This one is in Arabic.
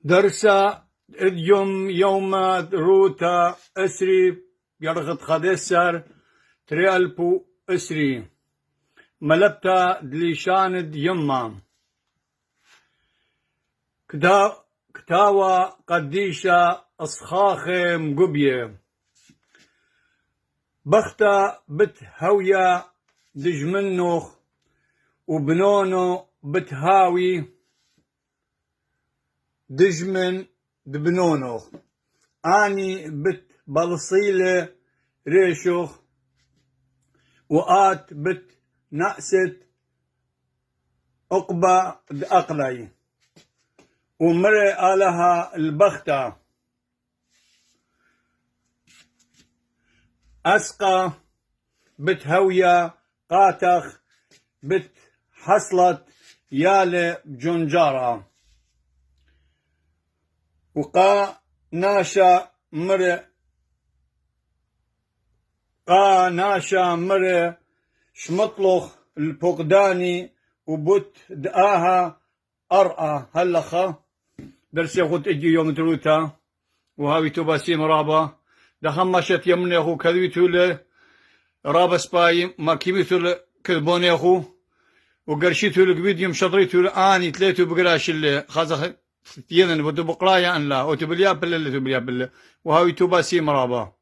درسا يوم روتا أسري يرغط خدسر تريالبو أسري ملبتا دليشاند يما كتاوى قديشة أصخاخ مقبية بختا بت هويا دجمنوخ وبنونو بتهاوي دجمن دبنونوخ اني بت بلصيلة ريشوخ وآت بت نأست أقبى دأقلي ومرئ لها البختة أسقى بت هويا قاتخ بت حصلت يالي بجنجارة وقا ناشا مرئ شمطلخ البقداني وبت دقاها أرأى هلخا درس ياخد اجي يوم تروتا وهاوي توباسيم رابا دخمشت يمني اخو كذويتو له رابا سباي ما كيميتو له كذبوني اخو وقرشيتو له قبيد يوم شطريتو له اني تليتو بقراش اللي خازخ يذن بدو بقرايا ان لا وتبليا بالله وهاوي توباسيم رابا